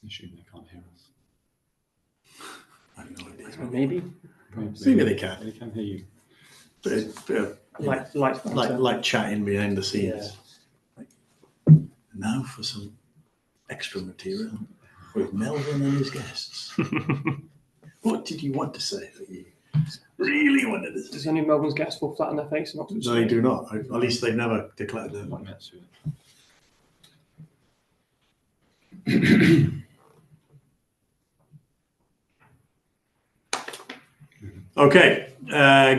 Assume they can't hear us. I have no idea. Maybe Maybe they can. They can hear you. Like chatting behind the scenes. Yeah. Now for some extra material with Melvin and his guests. What did you want to say that you really wanted to say? Does any of Melbourne's guests fall flat on their face? No, they do not. At least they've never declared them. Okay,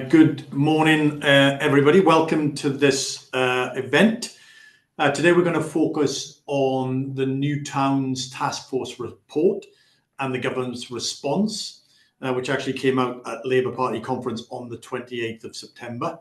good morning, everybody. Welcome to this event. Today we're going to focus on the new Towns Taskforce report and the government's response, which actually came out at Labour Party conference on the 28th of September.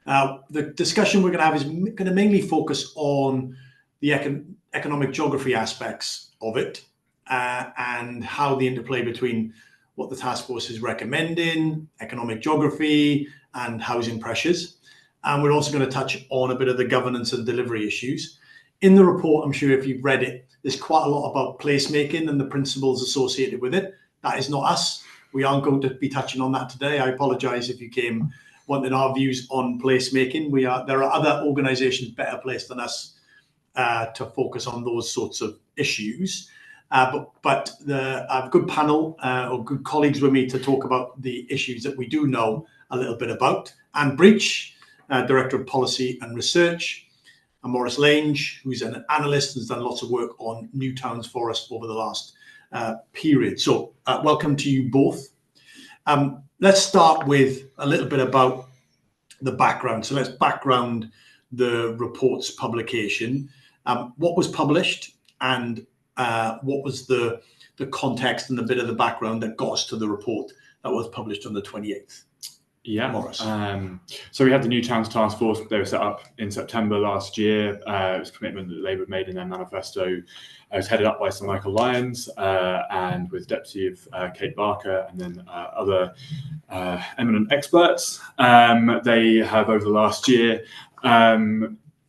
The discussion we're going to have is going to mainly focus on the economic geography aspects of it and how the interplay between what the task force is recommending, economic geography and housing pressures. And we're also going to touch on a bit of the governance and delivery issues. In the report, I'm sure if you've read it, there's quite a lot about placemaking and the principles associated with it. That is not us. We aren't going to be touching on that today. I apologise if you came wanting our views on placemaking. There are other organisations better placed than us to focus on those sorts of issues. But I have a good panel or good colleagues with me to talk about the issues that we do know a little bit about. Anne Breach, Director of Policy and Research, and Maurice Lange, who's an analyst and has done lots of work on new towns for us over the last period. So welcome to you both. Let's start with a little bit about the background. So let's background the report's publication. What was published and what was the context and a bit of the background that got us to the report that was published on the 28th? Yeah, Maurice. So we had the new Towns Taskforce. They were set up in September last year. It was a commitment that Labour made in their manifesto. It was headed up by Sir Michael Lyons and with Deputy of Kate Barker and then other eminent experts. They have over the last year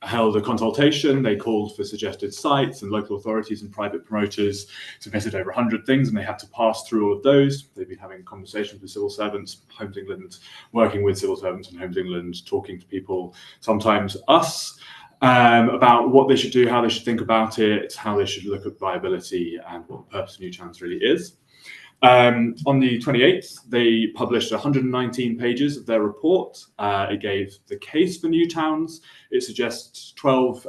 held a consultation. They called for suggested sites, and local authorities and private promoters submitted over 100 things, and they had to pass through all of those. They've been having conversations with civil servants, Homes England, working with civil servants and Homes England, talking to people, sometimes us, about what they should do, how they should think about it, how they should look at viability and what the purpose of New Towns really is. On the 28th, they published 119 pages of their report. It gave the case for new towns. It suggests 12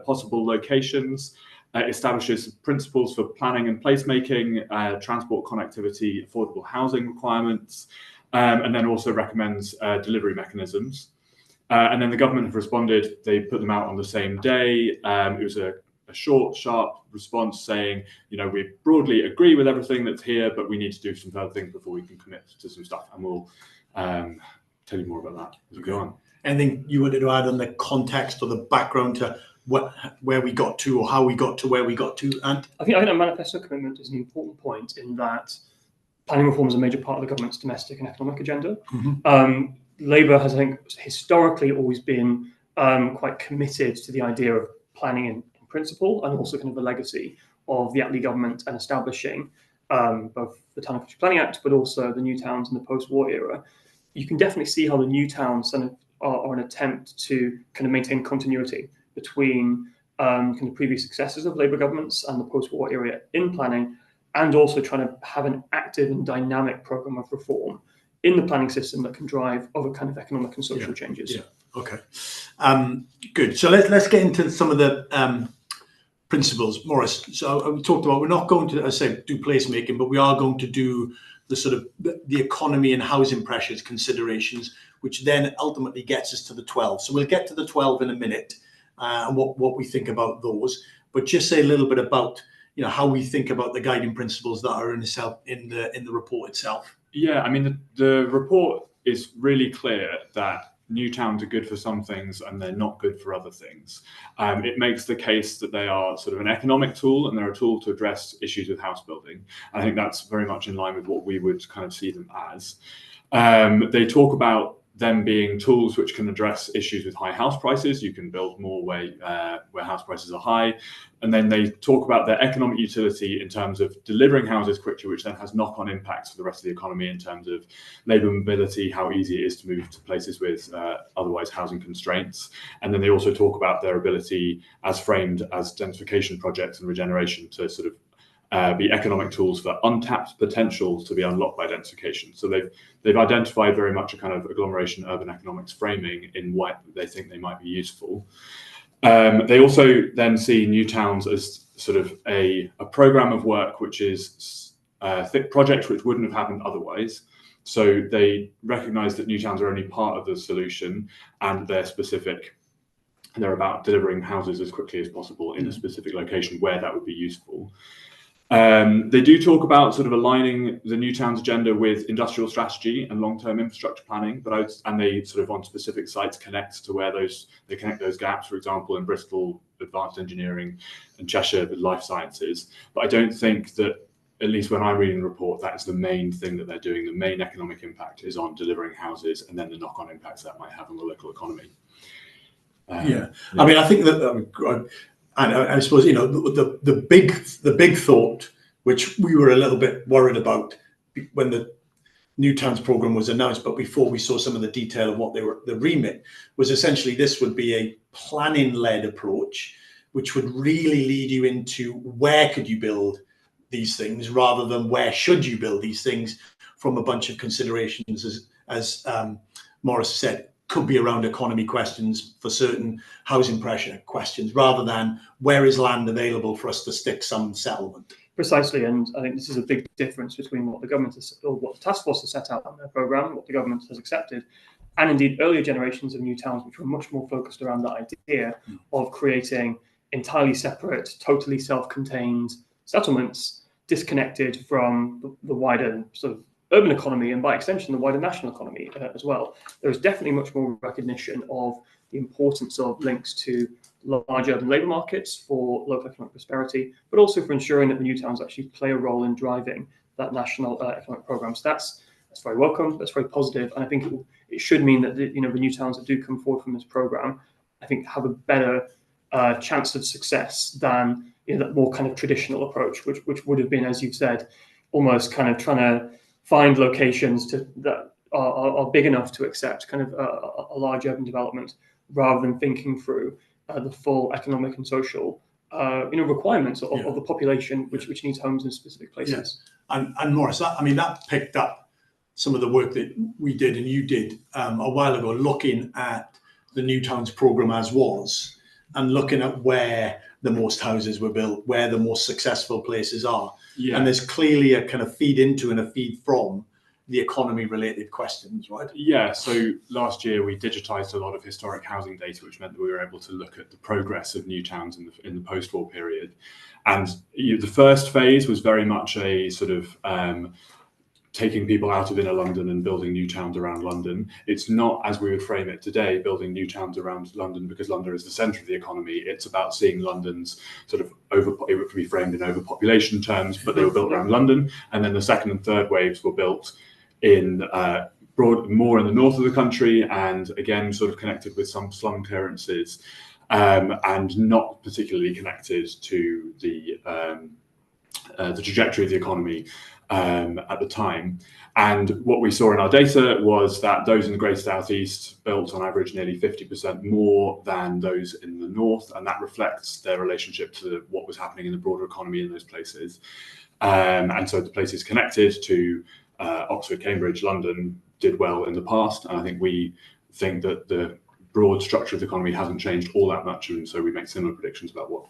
possible locations. It establishes principles for planning and placemaking, transport connectivity, affordable housing requirements, and then also recommends delivery mechanisms. And then the government have responded. They put them out on the same day. It was a short, sharp response saying, we broadly agree with everything that's here, but we need to do some further things before we can commit to some stuff. And we'll tell you more about that as we go on. Anything you wanted to add on the context or the background to where we got to or how we got to where we got to? And I think a manifesto commitment is an important point in that planning reform is a major part of the government's domestic and economic agenda. Mm-hmm. Labour has, I think, historically always been quite committed to the idea of planning in principle and also kind of the legacy of the Attlee government and establishing both the Town Planning Act, but also the new towns in the post-war era. You can definitely see how the new towns are an attempt to kind of maintain continuity between kind of previous successes of Labour governments and the post-war era in planning, and also trying to have an active and dynamic programme of reform in the planning system that can drive other kind of economic and social changes. Yeah. Okay. Good. So let's get into some of the principles, Maurice. So we talked about, we're not going to, as I say, do placemaking, but we are going to do the sort of the economy and housing pressures considerations, which then ultimately gets us to the 12. So we'll get to the 12 in a minute and what we think about those. But just say a little bit about how we think about the guiding principles that are in the report itself. Yeah, I mean the report is really clear that new towns are good for some things and they're not good for other things. It makes the case that they are sort of an economic tool and they're a tool to address issues with house building. I think that's very much in line with what we would kind of see them as. They talk about them being tools which can address issues with high house prices. You can build more where house prices are high. And then they talk about their economic utility in terms of delivering houses quickly, which then has knock-on impacts for the rest of the economy in terms of labour mobility, how easy it is to move to places with otherwise housing constraints. And then they also talk about their ability as framed as densification projects and regeneration to sort of be economic tools for untapped potential to be unlocked by densification. So they've identified very much a kind of agglomeration urban economics framing in what they think they might be useful. They also then see new towns as sort of a program of work which is a thick project which wouldn't have happened otherwise. So they recognise that new towns are only part of the solution, and they're about delivering houses as quickly as possible in a specific location where that would be useful. They do talk about sort of aligning the new towns agenda with industrial strategy and long-term infrastructure planning, and they sort of on specific sites connect to where they connect those gaps. For example, in Bristol, advanced engineering, and Cheshire with life sciences. But I don't think that, at least when I'm reading the report, that is the main thing that they're doing. The main economic impact is on delivering houses, and then the knock-on impacts that might have on the local economy. I mean, I think that. And I suppose, you know, the big thought, which we were a little bit worried about when the New Towns programme was announced, but before we saw some of the detail of what the remit was, essentially this would be a planning-led approach, which would really lead you into where could you build these things rather than where should you build these things, from a bunch of considerations, as Maurice said. Could be around economy questions for certain, housing pressure questions, rather than where is land available for us to stick some settlement. Precisely, and I think this is a big difference between what the government has, or what the task force has set out in their programme, what the government has accepted, and indeed earlier generations of new towns, which were much more focused around that idea of creating entirely separate, totally self-contained settlements, disconnected from the wider sort of urban economy, and by extension the wider national economy as well. There is definitely much more recognition of the importance of links to large urban labour markets for local economic prosperity, but also for ensuring that the new towns actually play a role in driving that national economic programme. So that's very welcome, that's very positive, and I think it should mean that the new towns that do come forward from this programme, I think, have a better chance of success than that more kind of traditional approach, which would have been, as you've said, almost kind of trying to find locations that are big enough to accept kind of a large urban development, rather than thinking through the full economic and social requirements of the population which needs homes in specific places. Yes. And Maurice, that picked up some of the work that we did and you did a while ago, looking at the New Towns programme as was, and looking at where the most houses were built, where the most successful places are. Yeah. And there's clearly a kind of feed into and a feed from the economy related questions, right? Yeah, so last year we digitized a lot of historic housing data, which meant that we were able to look at the progress of new towns in the post-war period. And the first phase was very much a sort of taking people out of inner London and building new towns around London. It's not, as we would frame it today, building new towns around London because London is the centre of the economy. It's about seeing London's sort of it would be framed in overpopulation terms, but they were built around London. And then the second and third waves were built in more in the north of the country, and again sort of connected with some slum clearances, and not particularly connected to the trajectory of the economy at the time. And what we saw in our data was that those in the Greater South East built on average nearly 50% more than those in the north, and that reflects their relationship to what was happening in the broader economy in those places. And so the places connected to Oxford, Cambridge, London did well in the past, and I think we think that the broad structure of the economy hasn't changed all that much, and so we make similar predictions about what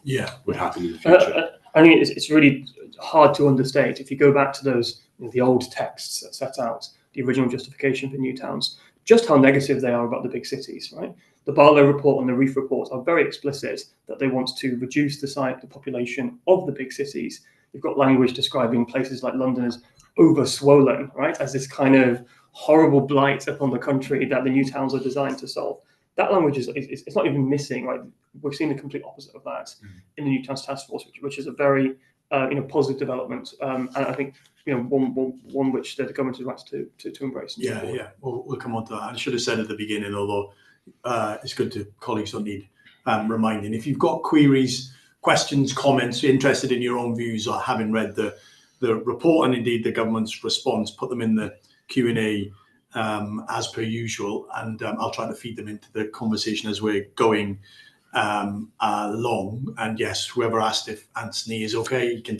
would happen in the future. I think it's really hard to understate. If you go back to those the old texts that set out the original justification for new towns, just how negative they are about the big cities, right? The Barlow report and the Reef report are very explicit that they want to reduce the population of the big cities. You've got language describing places like London as over-swollen, right, as this kind of horrible blight upon the country that the new towns are designed to solve. That language it's not even missing, right? We've seen the complete opposite of that in the New Towns Taskforce, which is a very positive development, and I think one which the government is right to embrace. Yeah. We'll come on to that. I should have said at the beginning, although it's good to colleagues don't need reminding. If you've got queries, questions, comments, interested in your own views, or having read the report and indeed the government's response, put them in the Q&A as per usual, and I'll try to feed them into the conversation as we're going along. And yes, whoever asked if Anthony is okay, I can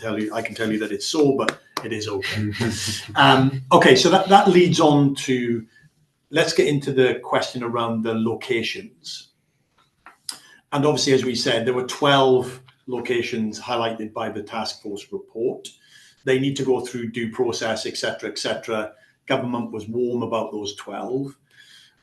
tell you that it's so, but it is okay. Okay, so that leads on to, let's get into the question around the locations. And obviously, as we said, there were 12 locations highlighted by the task force report. They need to go through due process, etc., etc. Government was warm about those 12.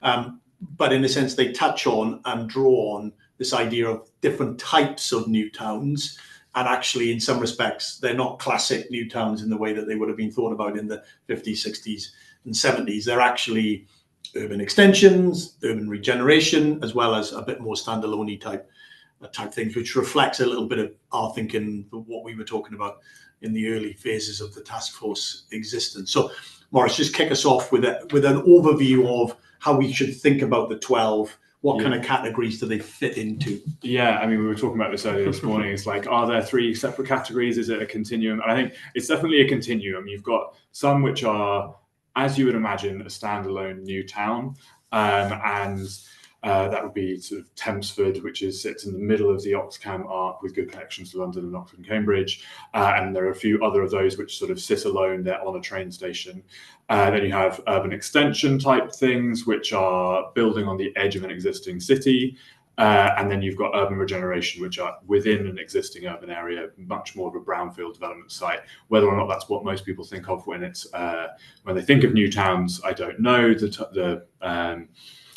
But in a sense, they touch on and draw on this idea of different types of new towns. And actually, in some respects, they're not classic new towns in the way that they would have been thought about in the 50s, 60s, and 70s. They're actually urban extensions, urban regeneration, as well as a bit more standalone type things, which reflects a little bit of our thinking, what we were talking about in the early phases of the task force existence. So, Maurice, just kick us off with an overview of how we should think about the 12. What kind of categories do they fit into? Yeah, I mean, we were talking about this earlier this morning. It's like, are there 3 separate categories? Is it a continuum? And I think it's definitely a continuum. You've got some which are, as you would imagine, a standalone new town, and that would be sort of Thamesford, which sits in the middle of the Oxcam arc with good connections to London and Oxford and Cambridge. And there are a few other of those which sort of sit alone. They're on a train station. Then you have urban extension type things, which are building on the edge of an existing city. And then you've got urban regeneration, which are within an existing urban area, much more of a brownfield development site. Whether or not that's what most people think of when they think of new towns, I don't know.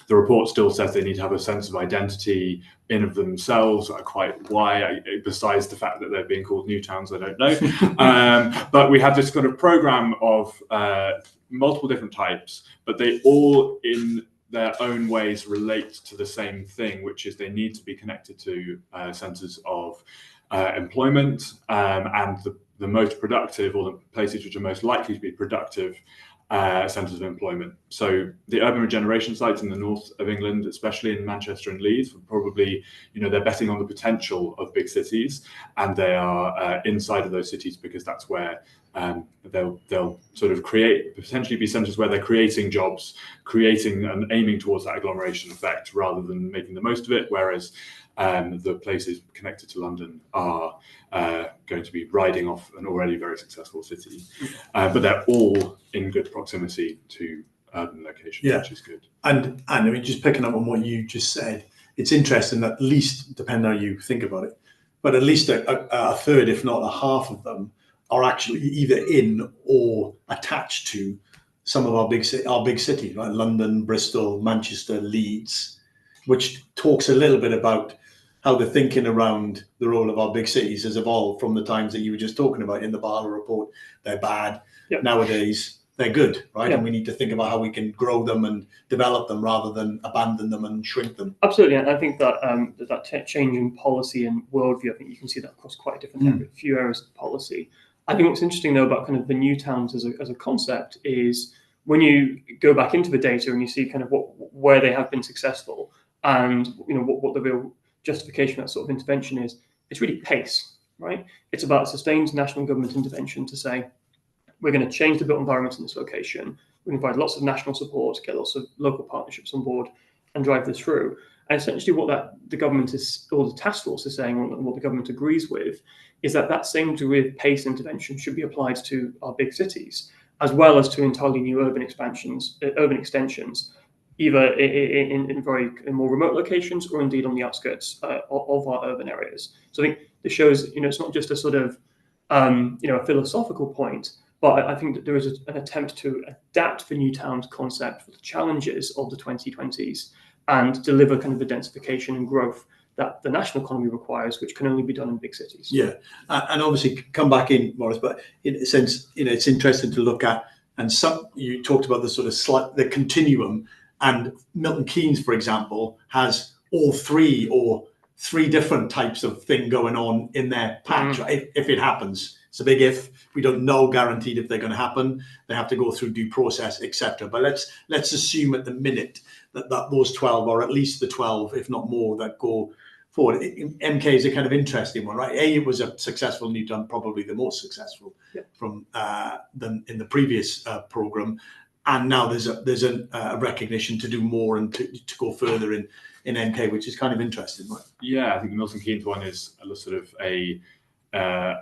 The report still says they need to have a sense of identity in of themselves. Quite why, besides the fact that they're being called new towns, I don't know. But we have this kind of program of multiple different types, but they all in their own ways relate to the same thing, which is they need to be connected to centres of employment, and the most productive, or the places which are most likely to be productive centres of employment. So the urban regeneration sites in the north of England, especially in Manchester and Leeds, probably, they're betting on the potential of big cities, and they are inside of those cities because that's where they'll sort of potentially be centres where they're creating jobs, creating and aiming towards that agglomeration effect rather than making the most of it. Whereas the places connected to London are going to be riding off an already very successful city, but they're all in good proximity to urban locations, which is good. And I mean, just picking up on what you just said, it's interesting that at least, depending how you think about it, but at least a third, if not a half of them, are actually either in or attached to some of our big cities, like London, Bristol, Manchester, Leeds, which talks a little bit about how the thinking around the role of our big cities has evolved from the times that you were just talking about in the Barlow report. They're bad. Yep. Nowadays, they're good, right? Yep. And we need to think about how we can grow them and develop them rather than abandon them and shrink them. Absolutely. And I think that that change in policy and worldview, I think you can see that across quite a few areas of policy. I think what's interesting, though, about kind of the new towns as a concept is when you go back into the data and you see kind of where they have been successful and what the real justification of that sort of intervention is, it's really pace, right? It's about sustained national government intervention to say, we're going to change the built environment in this location. We're going to provide lots of national support, get lots of local partnerships on board and drive this through. And essentially what the government is, or the task force is saying, and what the government agrees with, is that same degree of pace intervention should be applied to our big cities, as well as to entirely new urban extensions, either in more remote locations or indeed on the outskirts of our urban areas. So I think this shows, it's not just a sort of, a philosophical point, but I think that there is an attempt to adapt the new towns concept for the challenges of the 2020s and deliver kind of the densification and growth that the national economy requires, which can only be done in big cities. Yeah, and obviously come back in, Maurice, but in a sense, it's interesting to look at, and you talked about the sort of the continuum, and Milton Keynes, for example, has all three different types of thing going on in their patch, if it happens. It's a big if. We don't know guaranteed if they're going to happen. They have to go through due process, etc. But let's assume at the minute that those 12, or at least the 12, if not more, that go forward. MK is a kind of interesting one, right? It was a successful new town, probably the most successful from than in the previous program. And now there's a recognition to do more and to go further in MK, which is kind of interesting, right? Yeah, I think the Milton Keynes one is a sort of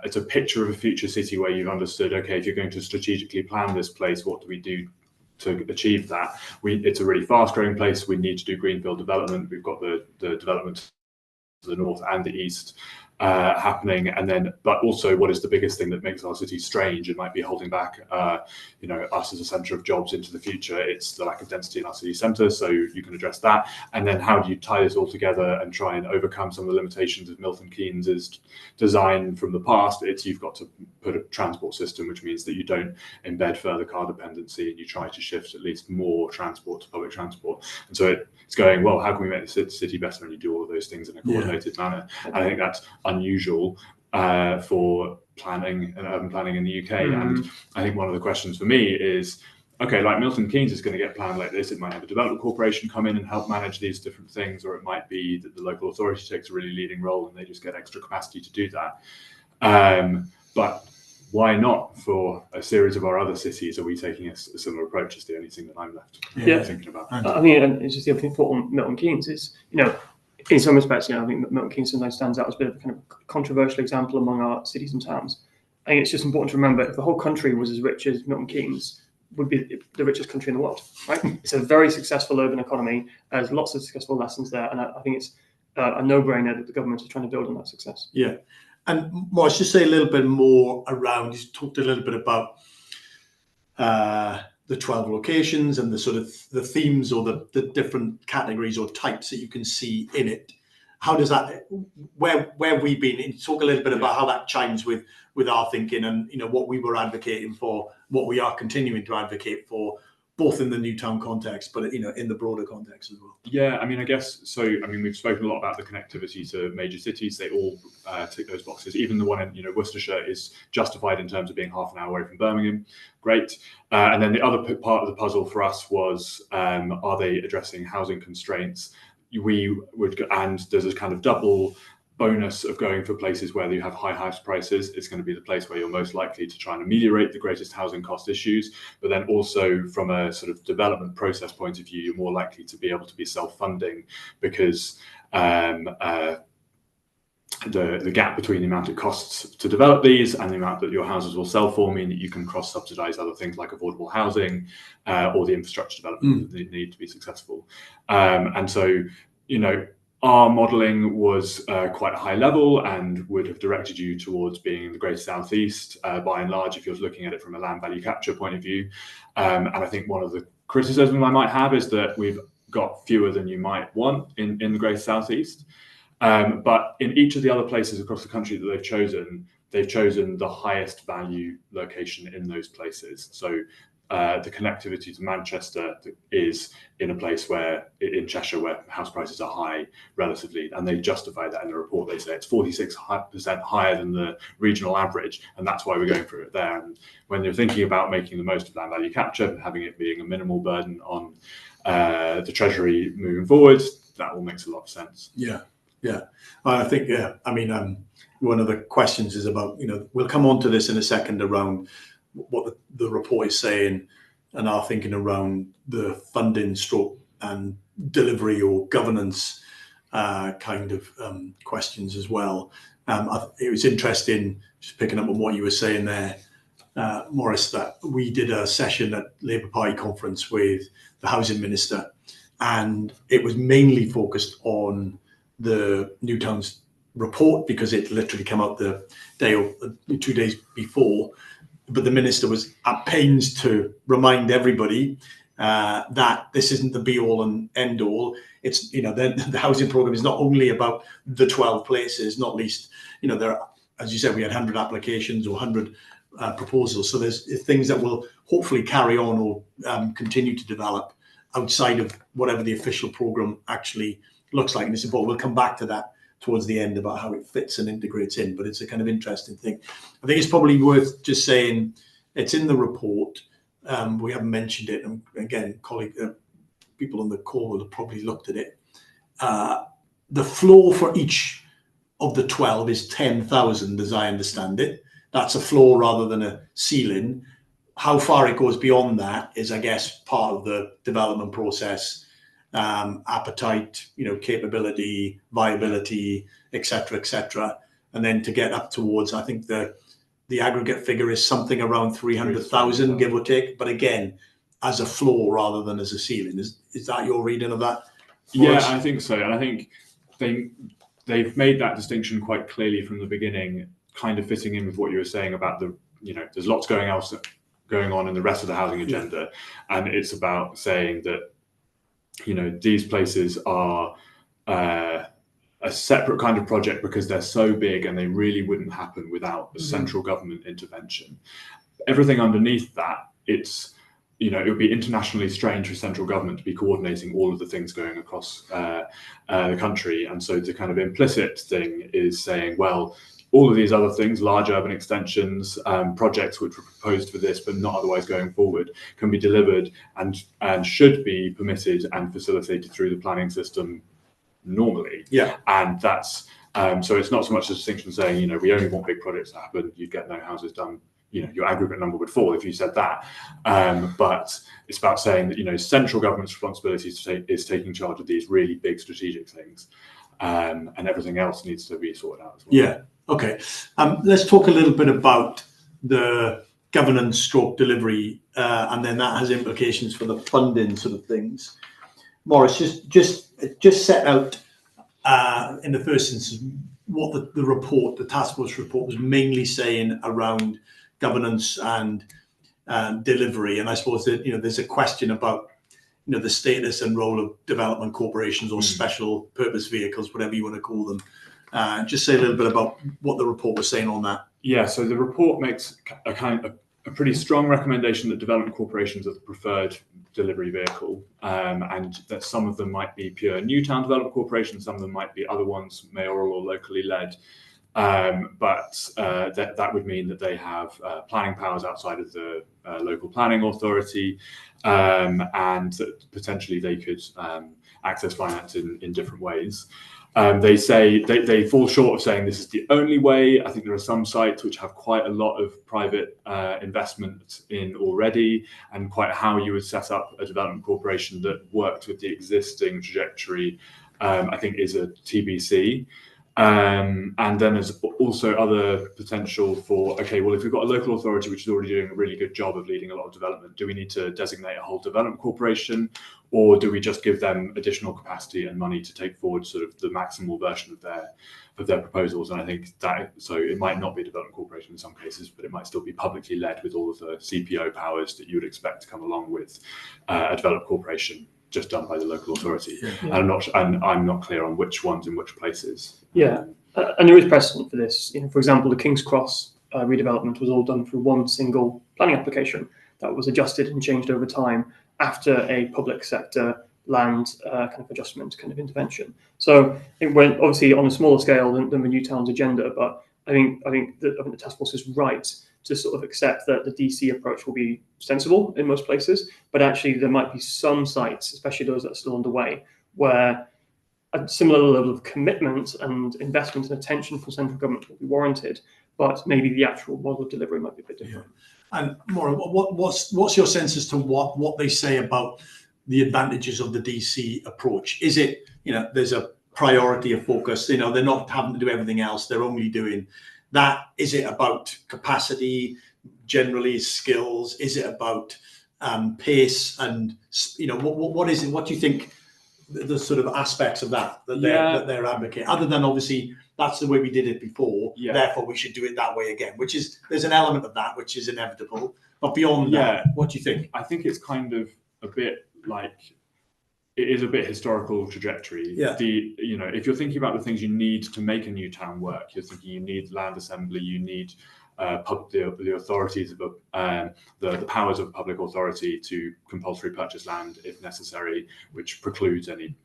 it's a picture of a future city where you've understood, okay, if you're going to strategically plan this place, what do we do to achieve that? It's a really fast-growing place. We need to do greenfield development. We've got the development to the north and the east happening, and then, but also, what is the biggest thing that makes our city strange? It might be holding back, us as a centre of jobs into the future. It's the lack of density in our city centre, so you can address that. And then, how do you tie this all together and try and overcome some of the limitations of Milton Keynes' design from the past? You've got to put a transport system, which means that you don't embed further car dependency, and you try to shift at least more transport to public transport. And so it's going, well, how can we make the city better? And you do all of those things in a coordinated manner. And I think that's unusual for planning and urban planning in the UK. And I think one of the questions for me is, okay, like Milton Keynes is going to get planned like this. It might have a development corporation come in and help manage these different things, or it might be that the local authority takes a really leading role and they just get extra capacity to do that. But why not for a series of our other cities? Are we taking a similar approach? Is the only thing that I'm left thinking about. I mean, it's just the other thing for Milton Keynes is, in some respects, I think Milton Keynes sometimes stands out as a bit of a kind of controversial example among our cities and towns. I think it's just important to remember, if the whole country was as rich as Milton Keynes, would be the richest country in the world, right? It's a very successful urban economy. There's lots of successful lessons there, and I think it's a no-brainer that the government is trying to build on that success. Yeah. And Maurice, just say a little bit more around, you talked a little bit about the 12 locations and the sort of the themes or the different categories or types that you can see in it. How does that, where have we been? Talk a little bit about how that chimes with our thinking and, what we were advocating for, what we are continuing to advocate for, both in the new town context, but in the broader context as well. Yeah, I mean, I guess so. I mean, we've spoken a lot about the connectivity to major cities. They all tick those boxes. Even the one in Worcestershire is justified in terms of being half an hour away from Birmingham. Great. And then the other part of the puzzle for us was, are they addressing housing constraints? And there's a kind of double bonus of going for places where you have high house prices. It's going to be the place where you're most likely to try and ameliorate the greatest housing cost issues. But then also from a sort of development process point of view, you're more likely to be able to be self-funding, because the gap between the amount it costs to develop these and the amount that your houses will sell for mean that you can cross-subsidize other things like affordable housing or the infrastructure development that they need to be successful. And so, our modelling was quite high level and would have directed you towards being in the Greater South East, by and large, if you're looking at it from a land value capture point of view. And I think one of the criticisms I might have is that we've got fewer than you might want in the Greater South East. But in each of the other places across the country that they've chosen the highest value location in those places. So the connectivity to Manchester is in a place in Cheshire, where house prices are high relatively, and they justify that in the report. They say it's 46% higher than the regional average, and that's why we're going through it there. And when you're thinking about making the most of land value capture and having it being a minimal burden on the Treasury moving forward, that all makes a lot of sense. Yeah. I think, I mean, one of the questions is about, we'll come on to this in a second around what the report is saying and our thinking around the funding stroke and delivery or governance kind of questions as well. It was interesting, just picking up on what you were saying there, Maurice, that we did a session at Labour Party conference with the Housing Minister, and it was mainly focused on the New Towns report because it literally came out the day or 2 days before. But the minister was at pains to remind everybody that this isn't the be all and end all. It's, the housing programme is not only about the 12 places, not least, there are, as you said, we had 100 applications or 100 proposals. So there's things that will hopefully carry on or continue to develop outside of whatever the official programme actually looks like. And it's important, we'll come back to that towards the end about how it fits and integrates in, but it's a kind of interesting thing. I think it's probably worth just saying it's in the report. We haven't mentioned it, and again, people on the call will have probably looked at it. The floor for each of the 12 is 10,000, as I understand it. That's a floor rather than a ceiling. How far it goes beyond that is, I guess, part of the development process, appetite, capability, viability, etc. And then to get up towards, I think the aggregate figure is something around 300,000, give or take. But again, as a floor rather than as a ceiling. Is that your reading of that? Yeah, I think so. And I think they've made that distinction quite clearly from the beginning, kind of fitting in with what you were saying about there's lots going on in the rest of the housing agenda. And it's about saying that, these places are a separate kind of project because they're so big and they really wouldn't happen without the central government intervention. Everything underneath that, it would be internationally strange for central government to be coordinating all of the things going across the country. And so the kind of implicit thing is saying, well, all of these other things, large urban extensions, projects which were proposed for this but not otherwise going forward, can be delivered and should be permitted and facilitated through the planning system normally. Yeah. And that's so it's not so much a distinction saying, we only want big projects to happen, you'd get no houses done. Your aggregate number would fall if you said that. But it's about saying that, central government's responsibility is taking charge of these really big strategic things. And everything else needs to be sorted out as well. Yeah. Okay. Let's talk a little bit about the governance stroke delivery, and then that has implications for the funding sort of things. Maurice, just set out in the first instance what the report, the task force report, was mainly saying around governance and delivery. And I suppose that there's a question about the status and role of development corporations or special purpose vehicles, whatever you want to call them. Just say a little bit about what the report was saying on that. Yeah, so the report makes a pretty strong recommendation that development corporations are the preferred delivery vehicle, and that some of them might be pure new town development corporations, some of them might be other ones, mayoral or locally led. But that would mean that they have planning powers outside of the local planning authority, and that potentially they could access finance in different ways. They say they fall short of saying this is the only way. I think there are some sites which have quite a lot of private investment in already, and quite how you would set up a development corporation that worked with the existing trajectory, I think is a TBC. And then there's also other potential for, okay, well, if we've got a local authority which is already doing a really good job of leading a lot of development, do we need to designate a whole development corporation, or do we just give them additional capacity and money to take forward sort of the maximal version of their proposals? And I think that, so it might not be a development corporation in some cases, but it might still be publicly led with all of the CPO powers that you would expect to come along with a development corporation just done by the local authority. Yeah. And I'm not clear on which ones in which places. Yeah, and there is precedent for this. For example, the King's Cross redevelopment was all done through one single planning application that was adjusted and changed over time after a public sector land kind of adjustment, kind of intervention. So it went obviously on a smaller scale than the New Towns agenda, but I think the task force is right to sort of accept that the DC approach will be sensible in most places, but actually there might be some sites, especially those that are still underway, where a similar level of commitment and investment and attention from central government will be warranted, but maybe the actual model of delivery might be a bit different. Yeah. And Maura, what's your sense as to what they say about the advantages of the DC approach? Is it, there's a priority of focus, they're not having to do everything else, they're only doing that. Is it about capacity, generally skills? Is it about pace? And what is it? What do you think the sort of aspects of that they're advocating? Other than obviously that's the way we did it before, therefore we should do it that way again. Which is, there's an element of that which is inevitable. But beyond that, what do you think? I think it's kind of a bit like, it is a bit historical trajectory. Yeah. If you're thinking about the things you need to make a new town work, you're thinking you need land assembly, you need the authorities of the powers of a public authority to compulsory purchase land if necessary, which precludes any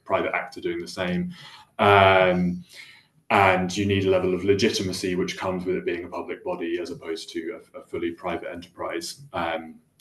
private actor doing the same. And you need a level of legitimacy which comes with it being a public body as opposed to a fully private enterprise,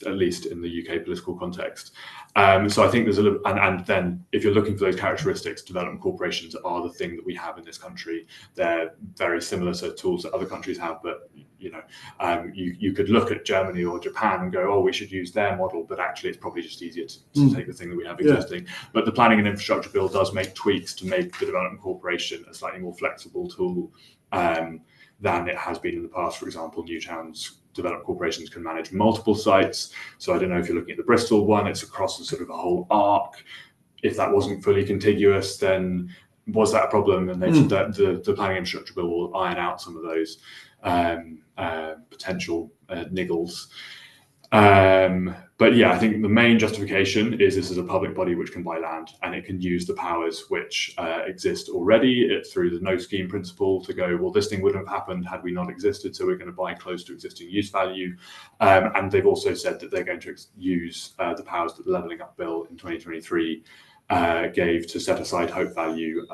at least in the UK political context. So I think there's a little, and then if you're looking for those characteristics, development corporations are the thing that we have in this country. They're very similar to tools that other countries have, but you could look at Germany or Japan and go, oh, we should use their model, but actually it's probably just easier to take the thing that we have existing. But the Planning and Infrastructure Bill does make tweaks to make the development corporation a slightly more flexible tool than it has been in the past. For example, new towns development corporations can manage multiple sites. So I don't know if you're looking at the Bristol one, it's across a sort of a whole arc. If that wasn't fully contiguous, then was that a problem? And the Planning and Infrastructure Bill will iron out some of those potential niggles. But yeah, I think the main justification is this is a public body which can buy land, and it can use the powers which exist already through the no scheme principle to go, well, this thing wouldn't have happened had we not existed, so we're going to buy close to existing use value. And they've also said that they're going to use the powers that the Levelling Up Bill in 2023 gave to set aside hope value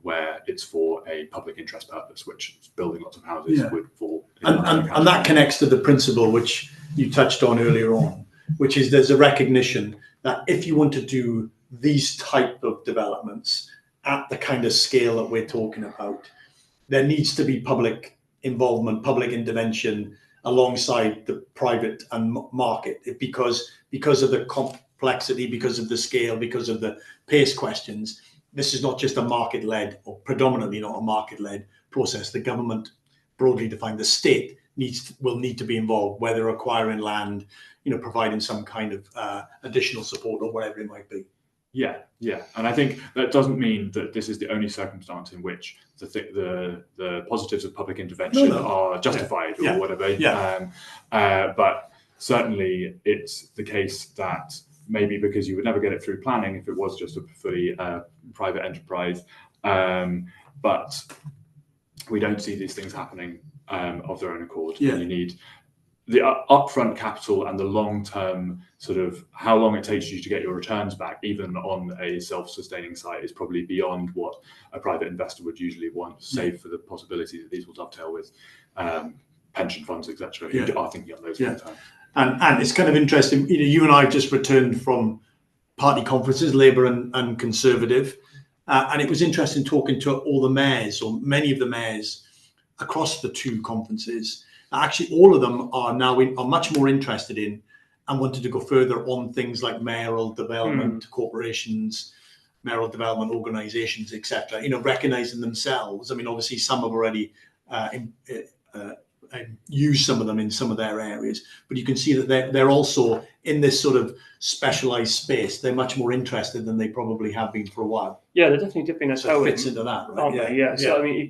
where it's for a public interest purpose, which building lots of houses would fall. And that connects to the principle which you touched on earlier on, which is there's a recognition that if you want to do these type of developments at the kind of scale that we're talking about, there needs to be public involvement, public intervention alongside the private and market, because of the complexity, because of the scale, because of the pace questions. This is not just a market-led, or predominantly not a market-led process. The government, broadly defined, the state will need to be involved, whether acquiring land, providing some kind of additional support or whatever it might be. Yeah, and I think that doesn't mean that this is the only circumstance in which the positives of public intervention are justified or whatever. But certainly it's the case that maybe because you would never get it through planning if it was just a fully private enterprise, but we don't see these things happening of their own accord. You need the upfront capital and the long-term sort of how long it takes you to get your returns back, even on a self-sustaining site, is probably beyond what a private investor would usually want, save for the possibility that these will dovetail with pension funds, etc., who are thinking of those long-term. And it's kind of interesting, you and I just returned from party conferences, Labour and Conservative, and it was interesting talking to all the mayors, or many of the mayors across the two conferences. Actually, all of them are now are much more interested in and wanted to go further on things like mayoral development corporations, mayoral development organisations, etc. Recognising themselves. I mean, obviously, some have already used some of them in some of their areas, but you can see that they're also in this sort of specialised space. They're much more interested than they probably have been for a while. Yeah, they're definitely dipping their toe in. Fits into that, right? Aren't they? Yeah. So I mean,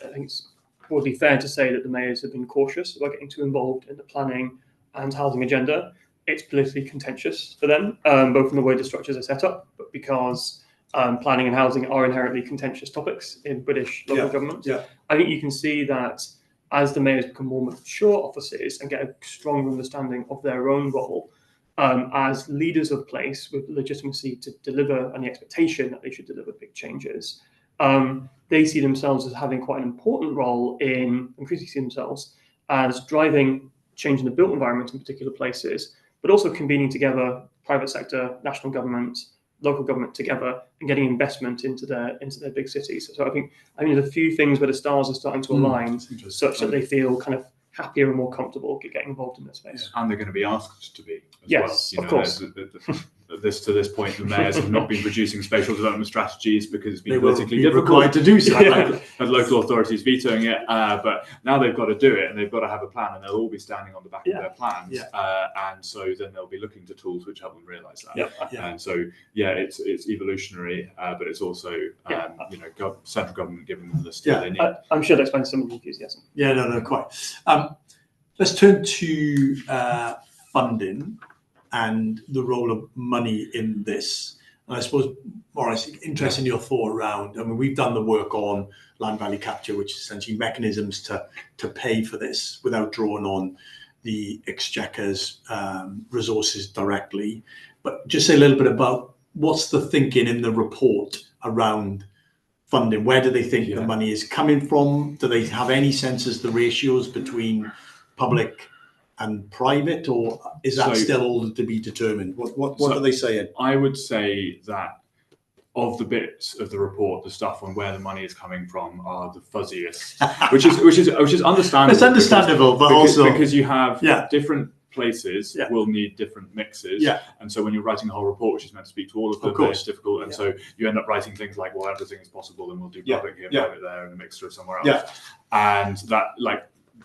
I think it's broadly fair to say that the mayors have been cautious about getting too involved in the planning and housing agenda. It's politically contentious for them, both from the way the structures are set up, but because planning and housing are inherently contentious topics in British local government. I think you can see that as the mayors become more mature offices and get a stronger understanding of their own role as leaders of place with legitimacy to deliver and the expectation that they should deliver big changes, they see themselves as having quite an important role in increasingly see themselves as driving change in the built environment in particular places, but also convening together private sector, national government, local government together and getting investment into their big cities. So I think there's a few things where the stars are starting to align such that they feel kind of happier and more comfortable getting involved in this space. And they're going to be asked to be as yes, well. Of course. To this point, the mayors have not been producing spatial development strategies because it's been politically difficult required to do so. And local authorities vetoing it, but now they've got to do it and they've got to have a plan, and they'll all be standing on the back of their plans. And so then they'll be looking to tools which help them realise that. And so it's evolutionary, but it's also central government giving them the steer they need. I'm sure that explains some of the enthusiasm. No, quite. Let's turn to funding and the role of money in this. And I suppose, Maurice, interesting your thought around, I mean, we've done the work on land value capture, which is essentially mechanisms to pay for this without drawing on the Exchequer's resources directly. But just say a little bit about what's the thinking in the report around funding? Where do they think the money is coming from? Do they have any sense as the ratios between public and private, or is that still all to be determined? What are they saying? I would say that of the bits of the report, the stuff on where the money is coming from are the fuzziest, which is understandable. It's understandable, because you have different places will need different mixes, and so when you're writing a whole report, which is meant to speak to all of them, it's difficult, and so you end up writing things like, well, everything is possible, and we'll do public here, private there, and a mixture somewhere else, and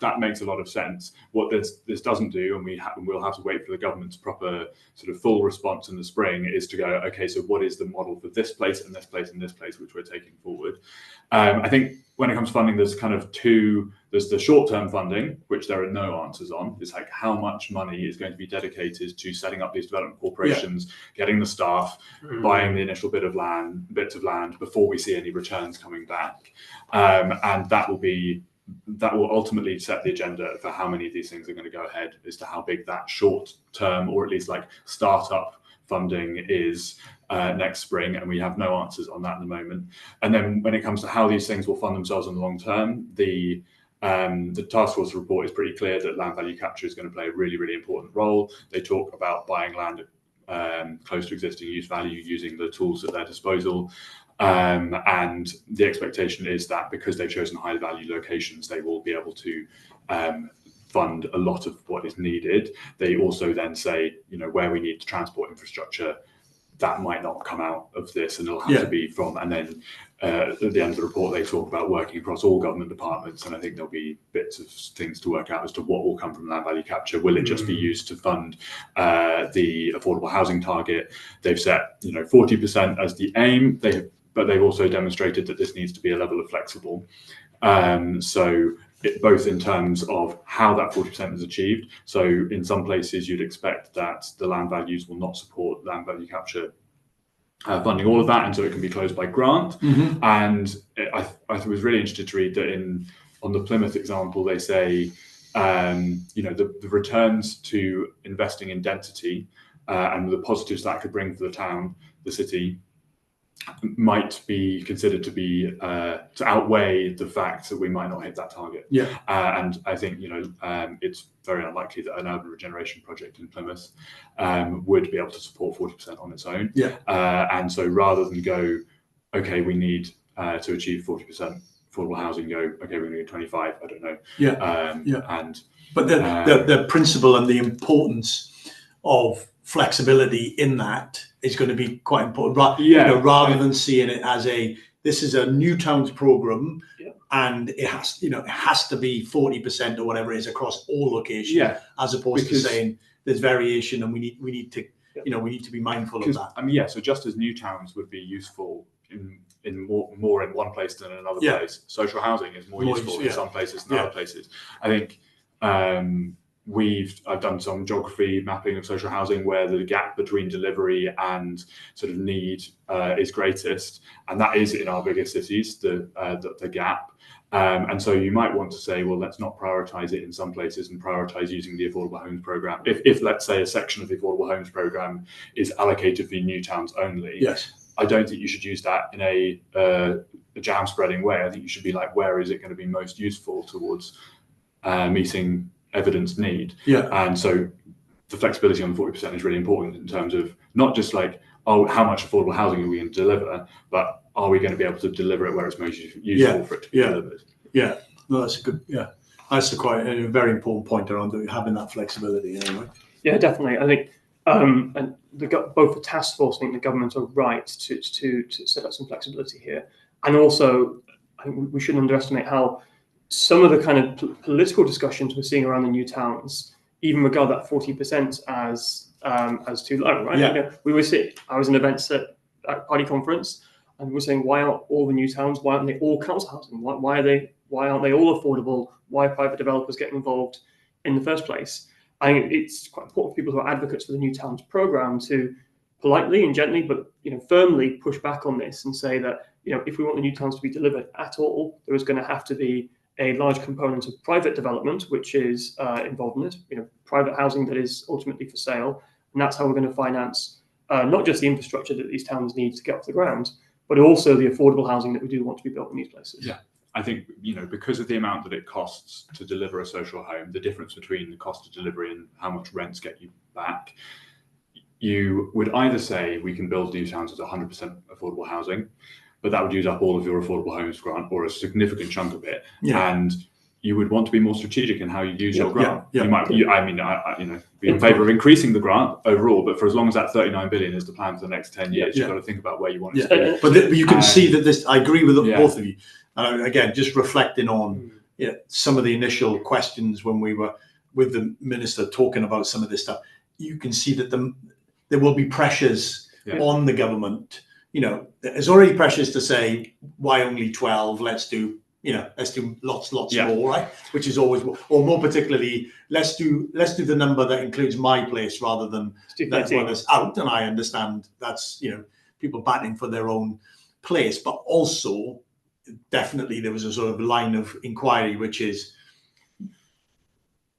that makes a lot of sense. What this doesn't do, and we'll have to wait for the government's proper sort of full response in the spring, is to go, okay, so what is the model for this place and this place and this place, which we're taking forward? I think when it comes to funding, there's kind of there's the short-term funding, which there are no answers on. It's like how much money is going to be dedicated to setting up these development corporations, getting the staff, buying the initial bits of land before we see any returns coming back. And that will ultimately set the agenda for how many of these things are going to go ahead, as to how big that short-term, or at least like startup funding is next spring, and we have no answers on that at the moment. And then when it comes to how these things will fund themselves in the long term, the task force report is pretty clear that land value capture is going to play a really, really important role. They talk about buying land close to existing use value using the tools at their disposal. And the expectation is that because they've chosen high value locations, they will be able to fund a lot of what is needed. They also then say, where we need transport infrastructure, that might not come out of this, and it'll have to be from. And then at the end of the report, they talk about working across all government departments, and I think there'll be bits of things to work out as to what will come from land value capture. Will it just be used to fund the affordable housing target? They've set 40% as the aim. But they've also demonstrated that this needs to be a level of flexible. Both in terms of how that 40% is achieved. So in some places, you'd expect that the land values will not support land value capture funding all of that, and so it can be closed by grant. And I was really interested to read that on the Plymouth example, they say, the returns to investing in density and the positives that could bring for the town, the city, might be considered to be to outweigh the fact that we might not hit that target. And I think it's very unlikely that an urban regeneration project in Plymouth would be able to support 40% on its own. And so rather than go, okay, we need to achieve 40% affordable housing, go, okay, we're going to go 25. I don't know. But the principle and the importance of flexibility in that is going to be quite important, rather than seeing it as this is a new towns program, and it has to be 40% or whatever it is across all locations, as opposed to saying there's variation, and we need to we need to be mindful of that. I mean, so just as new towns would be useful in more in one place than in another place, social housing is more useful in some places than other places. I think I've done some geography mapping of social housing where the gap between delivery and sort of need is greatest, and that is in our bigger cities, the gap. And so you might want to say, well, let's not prioritize it in some places and prioritize using the affordable homes program. If let's say a section of the affordable homes program is allocated for new towns only, I don't think you should use that in a jam spreading way. I think you should be like, where is it going to be most useful towards meeting evidence need? And so the flexibility on the 40% is really important in terms of not just like, how much affordable housing are we going to deliver, but are we going to be able to deliver it where it's most useful for it to be delivered? No, that's a good, that's a very important point around having that flexibility anyway. Yeah, definitely. I think and both the task force, I think the government are right to set up some flexibility here, and also I think we shouldn't underestimate how some of the kind of political discussions we're seeing around the new towns even regard that 40% as too low, right? I was in events at party conference, and we're saying, why aren't all the new towns? Why aren't they all council housing? Why aren't they all affordable? Why are private developers getting involved in the first place? I think it's quite important for people who are advocates for the new towns program to politely and gently, but firmly push back on this and say that if we want the new towns to be delivered at all, there is going to have to be a large component of private development, which is involved in it. Private housing that is ultimately for sale, and that's how we're going to finance not just the infrastructure that these towns need to get off the ground, but also the affordable housing that we do want to be built in these places. Yeah. I think, because of the amount that it costs to deliver a social home, the difference between the cost of delivery and how much rents get you back, you would either say we can build new towns as 100% affordable housing, but that would use up all of your affordable homes grant or a significant chunk of it. Yeah. And you would want to be more strategic in how you use your grant. Yeah. You might, be in favour of increasing the grant overall, but for as long as that 39 billion is the plan for the next 10 years, you've got to think about where you want it to be. But you can see that this, I agree with both of you. Again, just reflecting on some of the initial questions when we were with the minister talking about some of this stuff, you can see that there will be pressures on the government. There's already pressures to say, why only 12? Let's do lots more, right? Which is always, or more particularly, let's do the number that includes my place rather than that one that's out. And I understand that's people batting for their own place, but also definitely there was a sort of line of inquiry, which is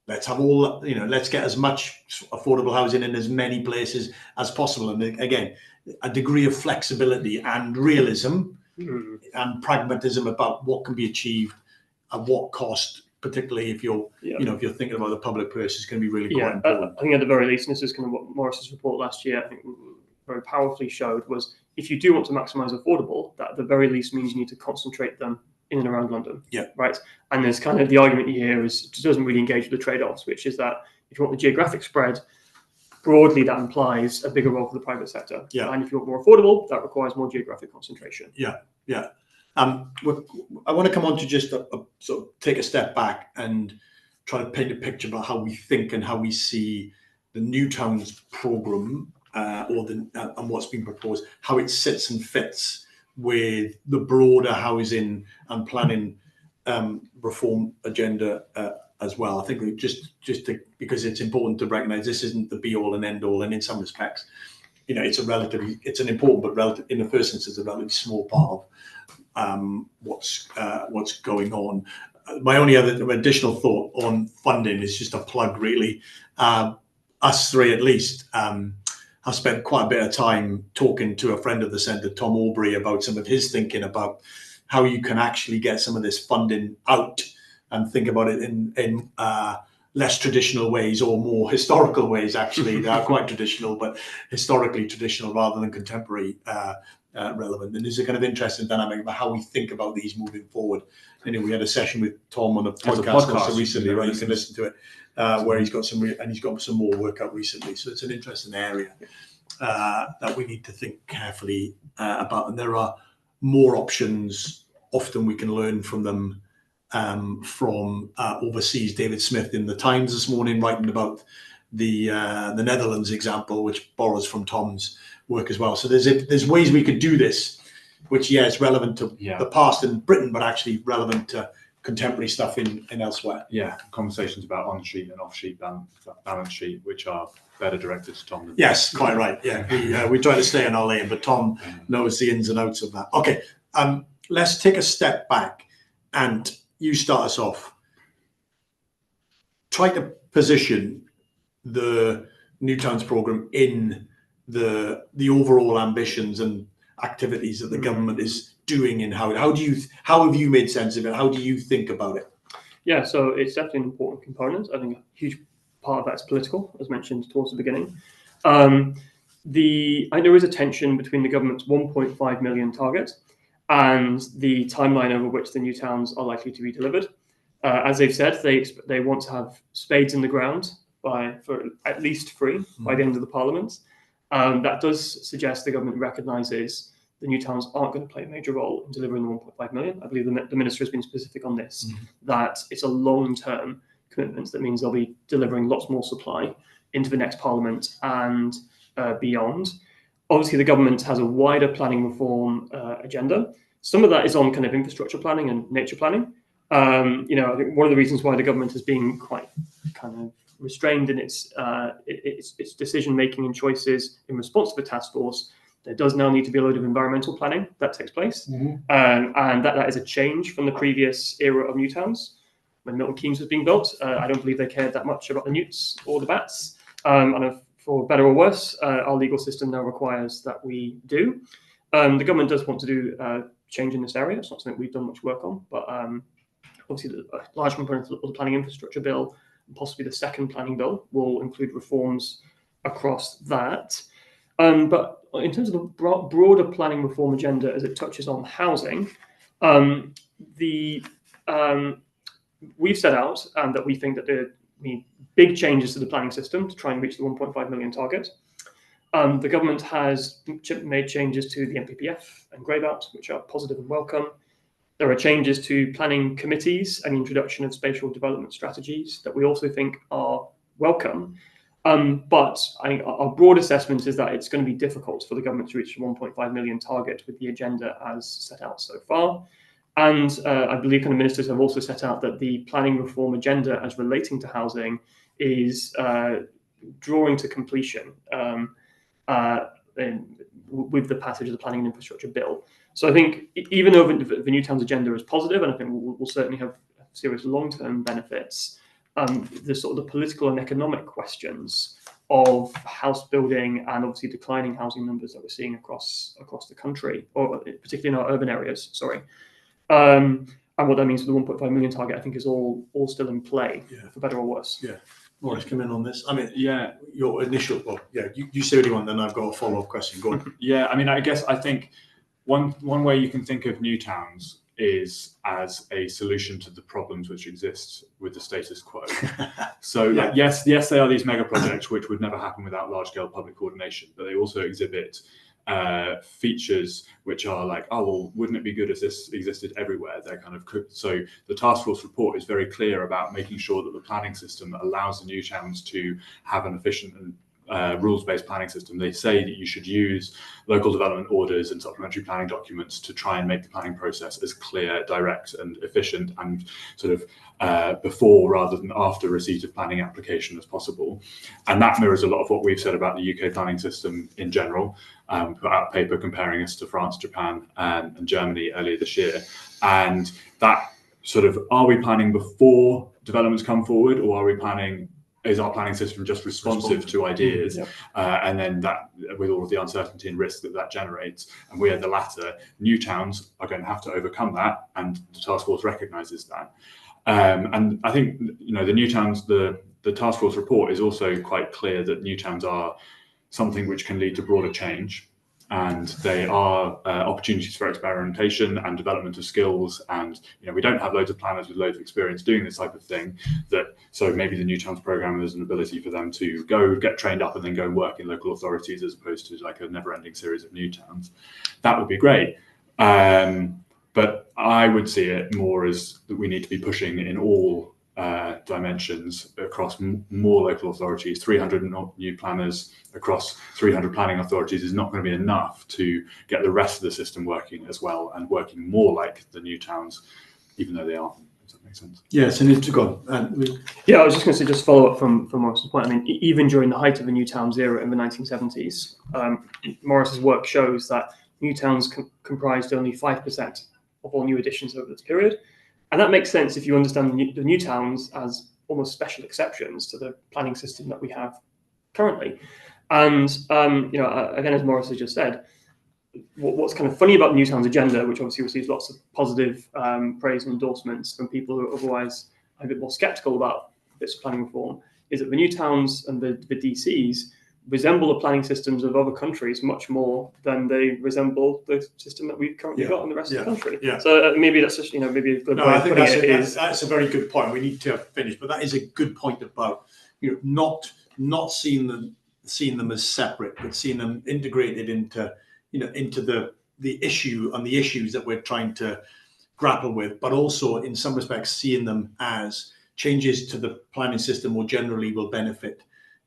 let's have all, let's get as much affordable housing in as many places as possible. And again, a degree of flexibility and realism and pragmatism about what can be achieved at what cost, particularly if you're, if you're thinking about the public purse, is going to be really quite important. I think at the very least, and this is kind of what Maurice's report last year, I think very powerfully showed, was if you do want to maximise affordable, that at the very least means you need to concentrate them in and around London. Yeah. Right. And there's kind of the argument you hear is it doesn't really engage with the trade-offs, which is that if you want the geographic spread, broadly that implies a bigger role for the private sector. Yeah. And if you want more affordable, that requires more geographic concentration. Yeah. I want to come on to just sort of take a step back and try to paint a picture about how we think and how we see the New Towns programme and what's been proposed, how it sits and fits with the broader housing and planning reform agenda as well. I think because it's important to recognise this isn't the be all and end all, and in some respects, it's an important but in the first instance a relatively small part of what's going on. My only other additional thought on funding is just a plug, really. Us three at least. I've spent quite a bit of time talking to a friend of the centre, Tom Aubrey, about some of his thinking about how you can actually get some of this funding out and think about it in less traditional ways or more historical ways. Actually, they are quite traditional, but historically traditional rather than contemporary relevant. And there's a kind of interesting dynamic about how we think about these moving forward. We had a session with Tom on a podcast recently, right? You can listen to it. Where he's got some more work out recently. So it's an interesting area that we need to think carefully about. And there are more options. Often we can learn from them from overseas. David Smith in the Times this morning writing about the Netherlands example, which borrows from Tom's work as well. So there's ways we could do this, which is relevant to the past in Britain, but actually relevant to contemporary stuff in elsewhere. Yeah, conversations about on-sheet and off-sheet balance sheet, which are better directed to Tom. Yes, quite right. Yeah, we try to stay in our lane, but Tom knows the ins and outs of that. Okay, let's take a step back, and you start us off. Try to position the New Towns programme in the overall ambitions and activities that the government is doing, and how have you made sense of it? How do you think about it? Yeah, so it's definitely an important component. I think a huge part of that is political, as mentioned towards the beginning. I think there is a tension between the government's 1.5 million target and the timeline over which the new towns are likely to be delivered. As they've said, they want to have spades in the ground for at least 3 by the end of the Parliament. That does suggest the government recognises the new towns aren't going to play a major role in delivering the 1.5 million. I believe the minister has been specific on this, that it's a long-term commitment. That means they'll be delivering lots more supply into the next Parliament and beyond. Obviously, the government has a wider planning reform agenda. Some of that is on kind of infrastructure planning and nature planning. I think one of the reasons why the government has been quite kind of restrained in its decision making and choices in response to the task force, there does now need to be a load of environmental planning that takes place, and that is a change from the previous era of new towns. When Milton Keynes was being built, I don't believe they cared that much about the newts or the bats. And for better or worse, our legal system now requires that we do. The government does want to do change in this area. It's not something we've done much work on, but obviously the large component of the planning infrastructure bill, and possibly the second planning bill, will include reforms across that. But in terms of the broader planning reform agenda as it touches on housing, we've set out that we think that there need big changes to the planning system to try and reach the 1.5 million target. The government has made changes to the MPPF and Greybout, which are positive and welcome. There are changes to planning committees and the introduction of spatial development strategies that we also think are welcome. But I think our broad assessment is that it's going to be difficult for the government to reach the 1.5 million target with the agenda as set out so far. And I believe kind of ministers have also set out that the planning reform agenda as relating to housing is drawing to completion with the passage of the Planning and Infrastructure Bill. So I think even though the New Towns agenda is positive, and I think will certainly have serious long-term benefits, the sort of the political and economic questions of house building and obviously declining housing numbers that we're seeing across the country, or particularly in our urban areas, and what that means for the 1.5 million target, I think is all still in play, for better or worse. Yeah. Maurice, come in on this. I mean, Yeah. your initial, you say what you want, then I've got a follow-up question. Go on. Yeah, I mean, I think one way you can think of new towns is as a solution to the problems which exist with the status quo. So yes, they are these mega projects which would never happen without large-scale public coordination, but they also exhibit features which are like, oh, well, wouldn't it be good if this existed everywhere? They're kind of so the task force report is very clear about making sure that the planning system allows the new towns to have an efficient and rules-based planning system. They say that you should use local development orders and supplementary planning documents to try and make the planning process as clear, direct, and efficient, and sort of before rather than after receipt of planning application as possible. And that mirrors a lot of what we've said about the UK planning system in general. Put out a paper comparing us to France, Japan, and Germany earlier this year. And that sort of, are we planning before developments come forward, or are we planning? Is our planning system just responsive to ideas? And then that, with all of the uncertainty and risk that generates, and we are the latter, new towns are going to have to overcome that, and the task force recognises that. And I think, the new towns, the task force report is also quite clear that new towns are something which can lead to broader change, and they are opportunities for experimentation and development of skills. And we don't have loads of planners with loads of experience doing this type of thing. So maybe the New Towns programme is an ability for them to go get trained up and then go and work in local authorities, as opposed to like a never-ending series of new towns. That would be great. But I would see it more as that we need to be pushing in all dimensions across more local authorities. 300 new planners across 300 planning authorities is not going to be enough to get the rest of the system working as well and working more like the new towns, even though they aren't. Does that make sense? Yes, and it's gone. I was just going to say, just follow up from Maurice's point. I mean, even during the height of the new towns era in the 1970s, Maurice's work shows that new towns comprised only 5% of all new additions over this period. And that makes sense if you understand the new towns as almost special exceptions to the planning system that we have currently. And, again, as Maurice has just said, what's kind of funny about the New Towns agenda, which obviously receives lots of positive praise and endorsements from people who are otherwise a bit more sceptical about this planning reform, is that the new towns and the DCs resemble the planning systems of other countries much more than they resemble the system that we've currently got in the rest of the country. Yeah. So maybe that's just, maybe a good way of putting it. That's a very good point. We need to finish, but that is a good point about, not seeing them as separate, but seeing them integrated into the issue and the issues that we're trying to grapple with, but also in some respects seeing them as changes to the planning system more generally will benefit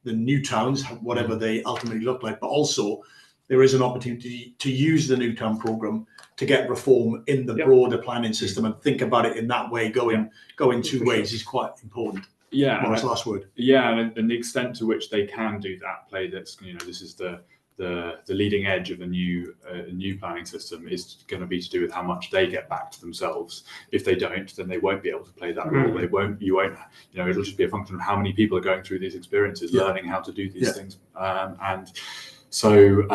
the new towns, whatever they ultimately look like. But also there is an opportunity to use the new town programme to get reform in the broader planning system, and think about it in that way. Going two ways is quite important. Maurice, last word. Yeah, and the extent to which they can do that, play that's, this is the leading edge of a new planning system, is going to be to do with how much they get back to themselves. If they don't, then they won't be able to play that role. It'll just be a function of how many people are going through these experiences, learning how to do these things. And so,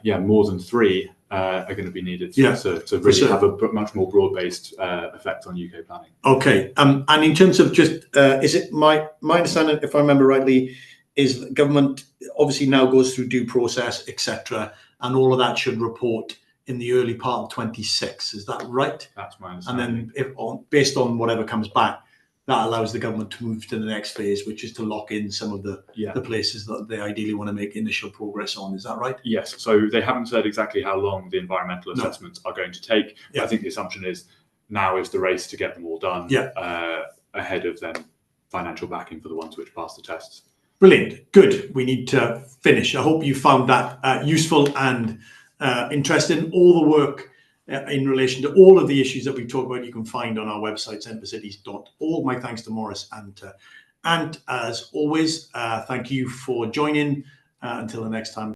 more than 3 are going to be needed to really have a much more broad-based effect on UK planning. Okay, and in terms of just, is it my understanding, if I remember rightly, is that government obviously now goes through due process, etc., and all of that should report in the early part of 26. Is that right? That's my understanding. And then, based on whatever comes back, that allows the government to move to the next phase, which is to lock in some of the places that they ideally want to make initial progress on. Is that right? Yes. So they haven't said exactly how long the environmental assessments are going to take. Yeah. I think the assumption is now is the race to get them all done ahead of then financial backing for the ones which pass the tests. Brilliant. Good. We need to finish. I hope you found that useful and interesting. All the work in relation to all of the issues that we talked about, you can find on our website, centrecities.org. My thanks to Maurice and as always, thank you for joining. Until the next time.